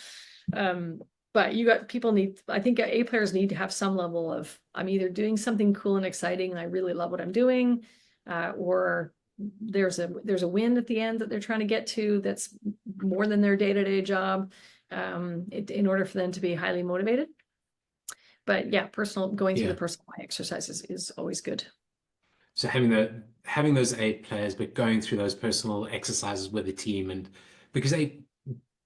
Speaker 1: but I think A players need to have some level of, I'm either doing something cool and exciting and I really love what I'm doing, or there's a win at the end that they're trying to get to that's more than their day-to-day job, in order for them to be highly motivated. But yeah, going through the personal exercises is always good.
Speaker 3: So having those A players, but going through those personal exercises with the team, and because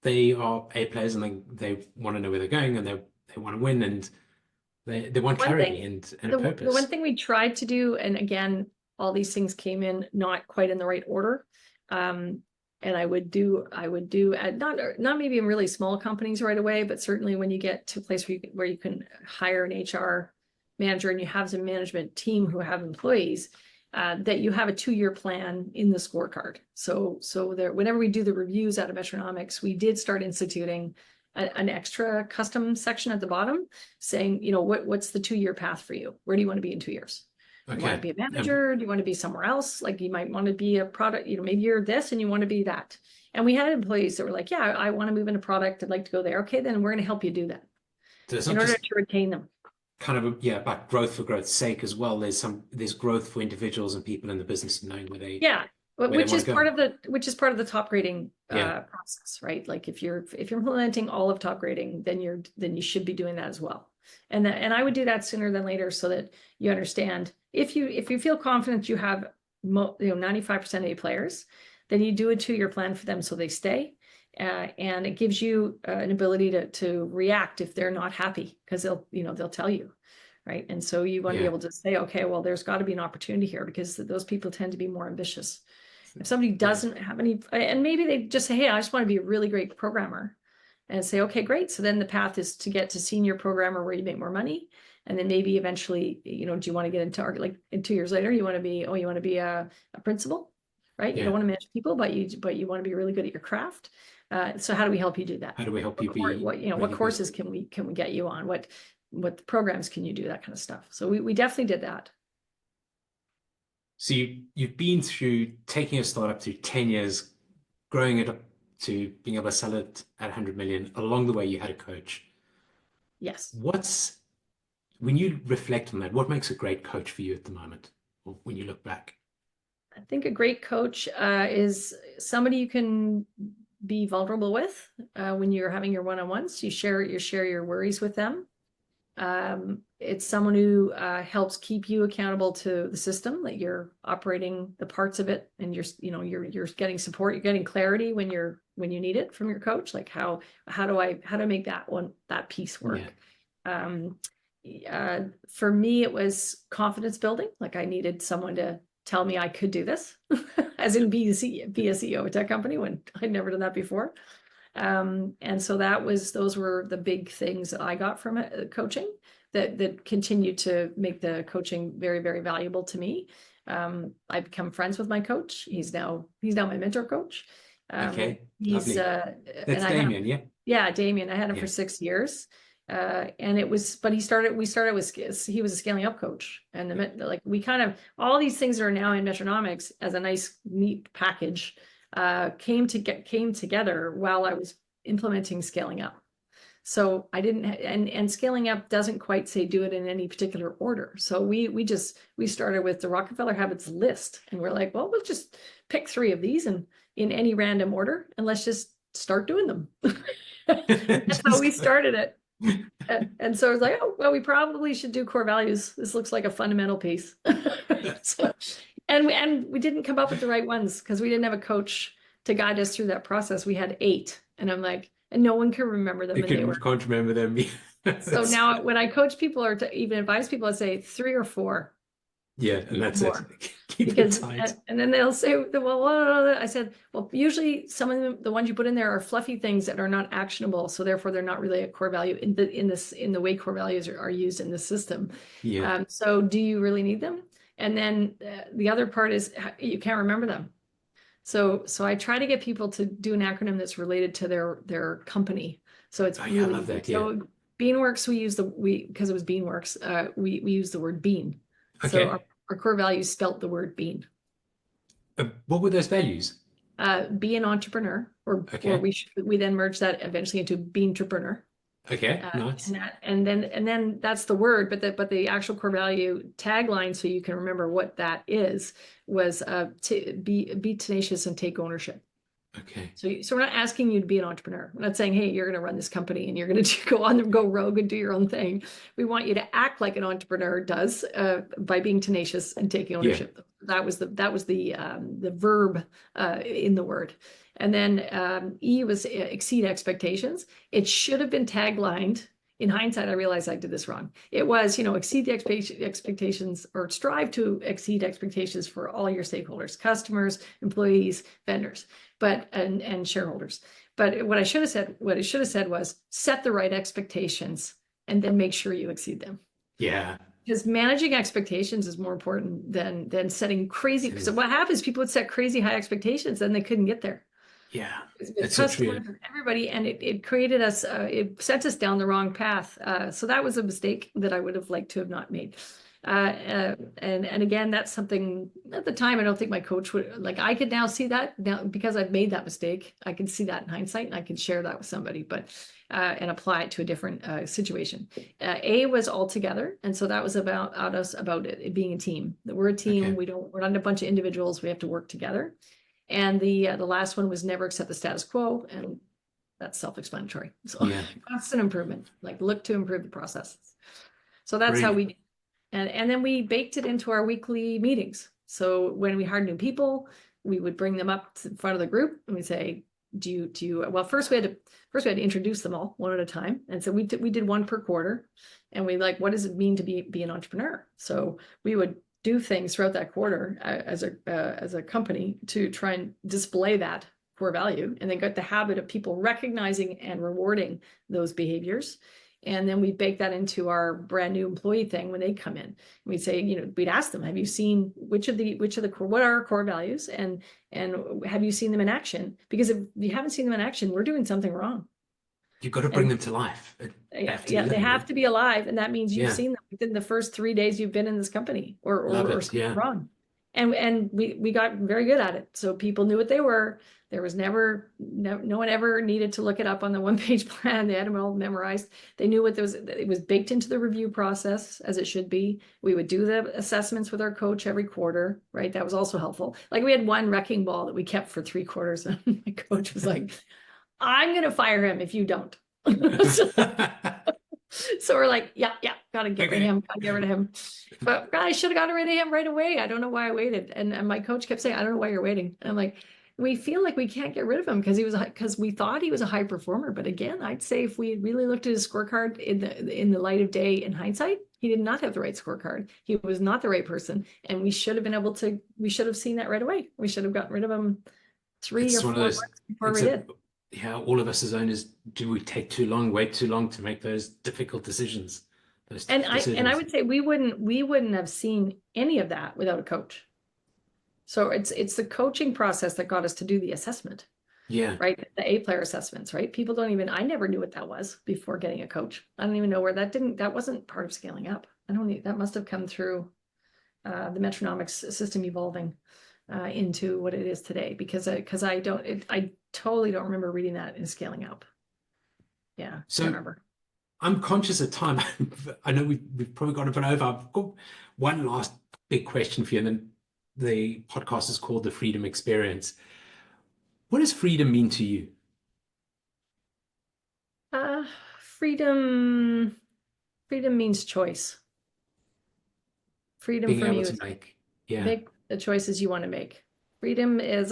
Speaker 3: they are A players and they want to know where they're going, and they want to win, and they want clarity and a purpose.
Speaker 1: The one thing we tried to do, and again, all these things came in not quite in the right order. And I would do at not maybe in really small companies right away, but certainly when you get to a place where you can hire an HR manager and you have some management team who have employees, that you have a 2-year plan in the scorecard. So there, whenever we do the reviews out of Metronomics, we did start instituting an extra custom section at the bottom saying, what's the 2-year path for you? Where do you want to be in 2 years? Okay. You want to be a manager? Do you want to be somewhere else? Like you might want to be a product, maybe you're this and you want to be that. And we had employees that were like, yeah, I want to move into product. I'd like to go there. Okay, then we're going to help you do that in order to retain them.
Speaker 3: Kind of about growth for growth's sake as well. There's growth for individuals and people in the business knowing where they which is part of the top grading process, right? Like if you're implementing all of top grading, then you should be doing that as well. And I would do that sooner than later so that you understand if you feel confident you have 95% A players, then you do a 2-year plan for them so they stay. And it gives you an ability to react if they're not happy, because they'll tell you, right? And so you want to be able to say, okay, well, there's got to be an opportunity here, because those people tend to be more ambitious. If somebody doesn't have any, and maybe they just say, hey, I just want to be a really great programmer, and say, okay, great. So then the path is to get to senior programmer where you make more money. And then maybe eventually, do you want to get into like in 2 years later, you want to be a principal, right? You don't want to manage people, but you want to be really good at your craft. So how do we help you do that? How do we help you be?
Speaker 1: What courses can we get you on? What programs can you do? That kind of stuff. So we definitely did that.
Speaker 3: So you've been through taking a startup through 10 years, growing it up to being able to sell it at 100 million. Along the way, you had a coach.
Speaker 1: Yes.
Speaker 3: When you reflect on that, what makes a great coach for you at the moment, or when you look back?
Speaker 1: I think a great coach is somebody you can be vulnerable with when you're having your one-on-ones. You share your worries with them. It's someone who helps keep you accountable to the system, that you're operating the parts of it, and you're getting support, you're getting clarity when you need it from your coach. Like how do I make that piece work? For me, it was confidence building. Like I needed someone to tell me I could do this, as in be a CEO of a tech company when I'd never done that before. And so those were the big things that I got from coaching that continued to make the coaching very, very valuable to me. I've become friends with my coach. He's now my mentor coach.
Speaker 3: Okay.
Speaker 1: He's
Speaker 3: that's Damien,
Speaker 1: yeah, Damien. I had him for 6 years. And we started with, he was a scaling up coach, and we kind of, all these things that are now in Metronomics as a nice, neat package, came together while I was implementing scaling up. So I didn't, and scaling up doesn't quite say do it in any particular order. So we started with the Rockefeller habits list, and we're like, well, we'll just pick 3 of these and in any random order, and let's just start doing them. That's how we started it. And so I was like, oh, well, we probably should do core values. This looks like a fundamental piece. And we didn't come up with the right ones because we didn't have a coach to guide us through that process. We had 8, and I'm like, and no one can remember them.
Speaker 3: Can't remember them.
Speaker 1: So now when I coach people or to even advise people, I say 3 or 4.
Speaker 3: Yeah, and that's
Speaker 1: more.
Speaker 3: it. Keep it tight.
Speaker 1: And then they'll say, well, I said, well, usually some of them, the ones you put in there are fluffy things that are not actionable. So therefore they're not really a core value in the way core values are used in the system.
Speaker 3: Yeah.
Speaker 1: So do you really need them? And then the other part is you can't remember them. So I try to get people to do an acronym that's related to their company. So it's
Speaker 3: Oh yeah, I
Speaker 1: really
Speaker 3: love
Speaker 1: easy.
Speaker 3: that. Yeah.
Speaker 1: So Beanworks, because it was Beanworks, we use the word bean. So
Speaker 3: Okay.
Speaker 1: our core values spelt the word bean.
Speaker 3: What were those values?
Speaker 1: Be an entrepreneur, or
Speaker 3: Okay.
Speaker 1: we then merge that eventually into beantrepreneur.
Speaker 3: Okay. Nice.
Speaker 1: And then that's the word, but the actual core value tagline, so you can remember what that is, was to be tenacious and take ownership.
Speaker 3: Okay.
Speaker 1: So we're not asking you to be an entrepreneur. We're not saying, hey, you're going to run this company and you're going to go rogue and do your own thing. We want you to act like an entrepreneur does, by being tenacious and taking
Speaker 3: Yeah.
Speaker 1: ownership. That was the verb in the word. And then E was exceed expectations. It should have been taglined. In hindsight, I realized I did this wrong. It was, exceed the expectations, or strive to exceed expectations for all your stakeholders, customers, employees, vendors, and shareholders. But what it should have said was set the right expectations and then make sure you exceed them.
Speaker 3: Yeah.
Speaker 1: Because managing expectations is more important than setting crazy. Because what happens, people would set crazy high expectations, then they couldn't get there.
Speaker 3: Yeah.
Speaker 1: With
Speaker 3: That's so
Speaker 1: customers
Speaker 3: true.
Speaker 1: and everybody, and it created us, it sent us down the wrong path. So that was a mistake that I would have liked to have not made. And again, that's something at the time I don't think my coach would like. I could now see that now because I've made that mistake. I can see that in hindsight, and I can share that with somebody, but and apply it to a different situation. A was all together, and so that was about it being a team. That we're a team.
Speaker 3: Okay.
Speaker 1: We're not a bunch of individuals. We have to work together. And the last one was never accept the status quo, and that's self-explanatory. So
Speaker 3: Yeah.
Speaker 1: constant improvement, like look to improve the processes. So that's how
Speaker 3: Brilliant.
Speaker 1: we, and then we baked it into our weekly meetings. So when we hired new people, we would bring them up to the front of the group and we'd say, do you, well, first we had to introduce them all one at a time. And so we did one per quarter, and we like, what does it mean to be an entrepreneur? So we would do things throughout that quarter as a company to try and display that core value, and then got the habit of people recognizing and rewarding those behaviors. And then we bake that into our brand new employee thing when they come in. We'd say, we'd ask them, have you seen what are our core values, and have you seen them in action? Because if you haven't seen them in action, we're doing something wrong.
Speaker 3: You've got to bring them to life. They have to be
Speaker 1: They
Speaker 3: living
Speaker 1: have
Speaker 3: it.
Speaker 1: to be alive, and that means you've
Speaker 3: Yeah.
Speaker 1: seen them within the first 3 days you've been in this company,
Speaker 3: Love
Speaker 1: or
Speaker 3: it. Yeah.
Speaker 1: wrong. And we got very good at it. So people knew what they were. There was no one ever needed to look it up on the one-page plan. They had them all memorized. They knew what it was baked into the review process as it should be. We would do the assessments with our coach every quarter, right? That was also helpful. Like we had one wrecking ball that we kept for 3 quarters, and my coach was like, I'm going to fire him if you don't. So we're like, yeah, gotta get rid of him. But I should have gotten rid of him right away. I don't know why I waited. And my coach kept saying, I don't know why you're waiting. And I'm like, we feel like we can't get rid of him because we thought he was a high performer. But again, I'd say if we really looked at his scorecard in the light of day in hindsight, he did not have the right scorecard. He was not the right person. And we should have seen that right away. We should have gotten rid of him 3
Speaker 3: It's
Speaker 1: or 4
Speaker 3: one of those,
Speaker 1: months before we did.
Speaker 3: yeah, all of us as owners, do we take too long, wait too long to make those difficult decisions?
Speaker 1: And I would say we wouldn't have seen any of that without a coach. So it's the coaching process that got us to do the assessment,
Speaker 3: Yeah.
Speaker 1: right? The A player assessments, right? People don't even, I never knew what that was before getting a coach. I don't even know where that wasn't part of scaling up. That must have come through the Metronomics system evolving into what it is today, because I totally don't remember reading that in scaling up. Yeah,
Speaker 3: So
Speaker 1: I remember.
Speaker 3: I'm conscious of time. I know we've probably gone a bit over. I've got one last big question for you, and then the podcast is called The Freedom Experience. What does freedom mean to you?
Speaker 1: Freedom means choice. Freedom
Speaker 3: Being
Speaker 1: for me
Speaker 3: able to
Speaker 1: is
Speaker 3: yeah.
Speaker 1: make the choices you want to make. Freedom is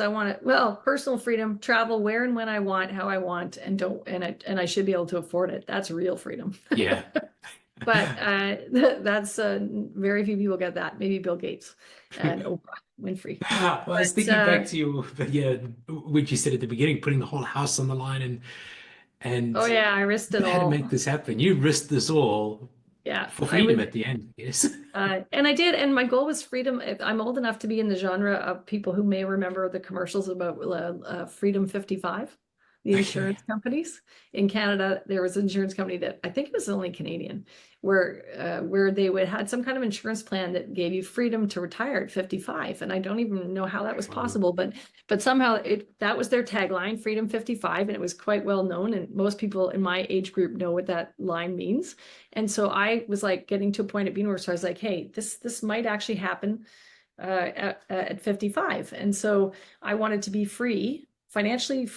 Speaker 1: personal freedom, travel where and when I want, how I want, and I should be able to afford it. That's real freedom.
Speaker 3: Yeah.
Speaker 1: But that's very few people get that. Maybe Bill Gates and Oprah Winfrey.
Speaker 3: I was thinking back to you, what you said at the beginning, putting the whole house on the line, and
Speaker 1: oh yeah, I risked it
Speaker 3: you had to
Speaker 1: all.
Speaker 3: make this happen. You risked this all
Speaker 1: Yeah,
Speaker 3: For
Speaker 1: I
Speaker 3: freedom
Speaker 1: would.
Speaker 3: at the end, yes.
Speaker 1: And I did, and my goal was freedom. I'm old enough to be in the genre of people who may remember the commercials about Freedom 55, the
Speaker 3: Okay.
Speaker 1: insurance companies. In Canada, there was an insurance company that I think it was only Canadian, where they would had some kind of insurance plan that gave you freedom to retire at 55. And I don't even know how that was
Speaker 3: Wow.
Speaker 1: possible, but somehow that was their tagline, Freedom 55, and it was quite well known. And most people in my age group know what that line means. And so I was like getting to a point at Beanworks where I was like, hey, this might actually happen at 55. And so I wanted to be free, financially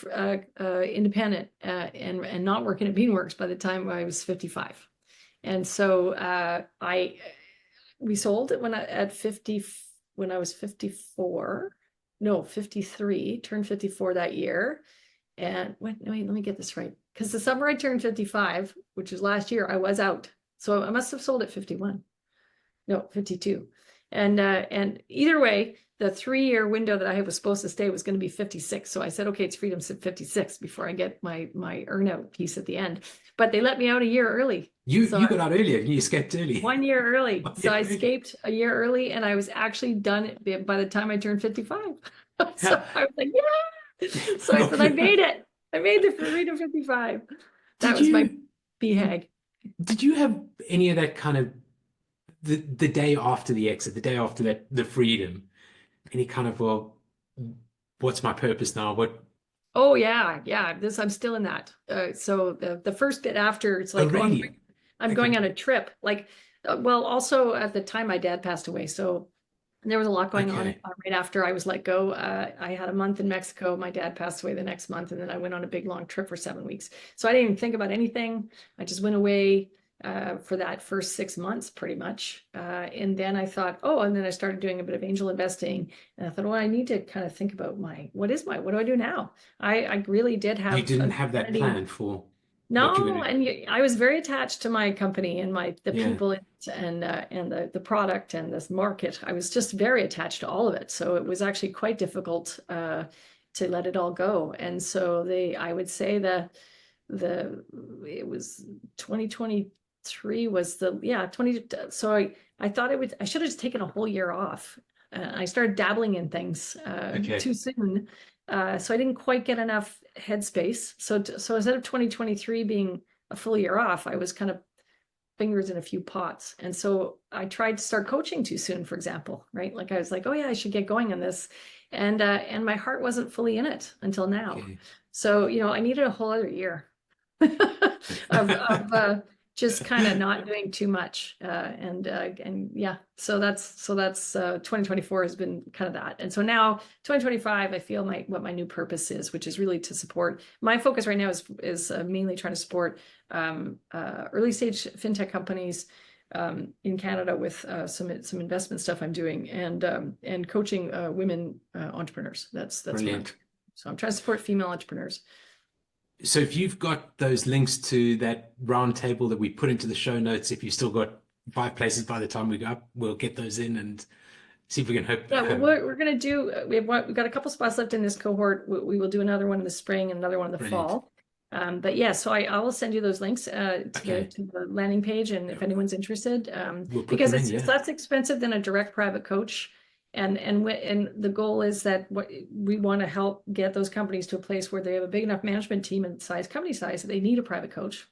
Speaker 1: independent, and not working at Beanworks by the time I was 55. And so we sold it when I was 54, no, 53, turned 54 that year. And wait, let me get this right. Because the summer I turned 55, which was last year, I was out. So I must have sold at 51. No, 52. And either way, the 3-year window that I was supposed to stay was going to be 56. So I said, okay, it's freedom 56 before I get my earnout piece at the end. But they let me out a year early. So
Speaker 3: You got out earlier. You escaped early.
Speaker 1: 1 year early.
Speaker 3: 1
Speaker 1: So
Speaker 3: year
Speaker 1: I
Speaker 3: early.
Speaker 1: escaped a year early, and I was actually done by the time I turned 55. So I was like, yeah. So I said, I made it. I made the freedom 55. That
Speaker 3: Did
Speaker 1: was my
Speaker 3: you
Speaker 1: BHAG.
Speaker 3: did you have any of that kind of the day after the exit, the day after that, the freedom, any kind of, well, what's my purpose now? What?
Speaker 1: Oh yeah, yeah. I'm still in that. So the first bit after, it's
Speaker 3: Oh,
Speaker 1: like, oh,
Speaker 3: really?
Speaker 1: I'm going
Speaker 3: Okay.
Speaker 1: on a trip. Like, well, also at the time my dad passed away, so there was a lot going on
Speaker 3: Okay.
Speaker 1: right after I was let go. I had a month in Mexico. My dad passed away the next month, and then I went on a big long trip for 7 weeks. So I didn't even think about anything. I just went away for that first 6 months, pretty much. And then I thought, oh, and then I started doing a bit of angel investing. And I thought, well, I need to kind of think about what do I do now? I really did
Speaker 3: You
Speaker 1: have
Speaker 3: didn't
Speaker 1: an
Speaker 3: have that
Speaker 1: affinity.
Speaker 3: plan for what you were
Speaker 1: No,
Speaker 3: going to.
Speaker 1: and I was very attached to my company and the
Speaker 3: Yeah.
Speaker 1: people in it, and the product and this market. I was just very attached to all of it. So it was actually quite difficult to let it all go. And so I would say the it was 2023 was the, yeah, 20. So I thought I should have just taken a whole year off. I started dabbling in things
Speaker 3: Okay.
Speaker 1: too soon. So I didn't quite get enough headspace. So instead of 2023 being a full year off, I was kind of fingers in a few pots. And so I tried to start coaching too soon, for example, right? Like I was like, oh yeah, I should get going on this. And my heart wasn't fully in it until now.
Speaker 3: Okay.
Speaker 1: So, I needed a whole other year of just kind of not doing too much. And yeah, so that's 2024 has been kind of that. And so now 2025, I feel what my new purpose is, which is really to support. My focus right now is mainly trying to support early stage fintech companies in Canada with some investment stuff I'm doing, and coaching women entrepreneurs. That's what I'm doing.
Speaker 3: Brilliant.
Speaker 1: So I'm trying to support female entrepreneurs.
Speaker 3: So if you've got those links to that round table that we put into the show notes, if you've still got 5 places by the time we go up, we'll get those in and see if we can hope.
Speaker 1: Yeah, well, we're going to do, we've got a couple spots left in this cohort. We will do another one in the spring and another one in the
Speaker 3: Brilliant.
Speaker 1: fall. But yeah, so I will send you those links
Speaker 3: Okay.
Speaker 1: to the landing page, and if anyone's interested,
Speaker 3: We'll put
Speaker 1: because
Speaker 3: them in,
Speaker 1: it's
Speaker 3: yeah.
Speaker 1: less expensive than a direct private coach. And the goal is that we want to help get those companies to a place where they have a big enough management team and company size that they need a private coach.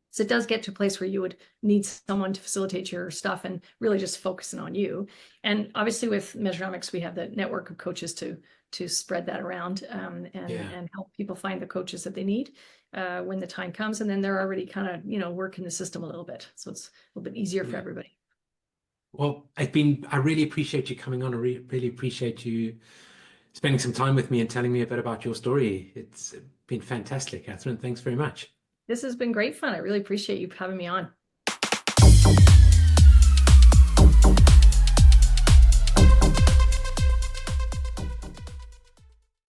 Speaker 1: So it does get to a place where you would need someone to facilitate your stuff and really just focusing on you. And obviously with Metronomics, we have the network of coaches to spread that around and help people find the coaches that they need when the time comes. And then they're already kind of, working the system a little bit. So it's a little bit easier for everybody.
Speaker 3: Well, I really appreciate you coming on. I really appreciate you spending some time with me and telling me a bit about your story. It's been fantastic, Catherine. Thanks very much.
Speaker 1: This has been great fun. I really appreciate you having me on.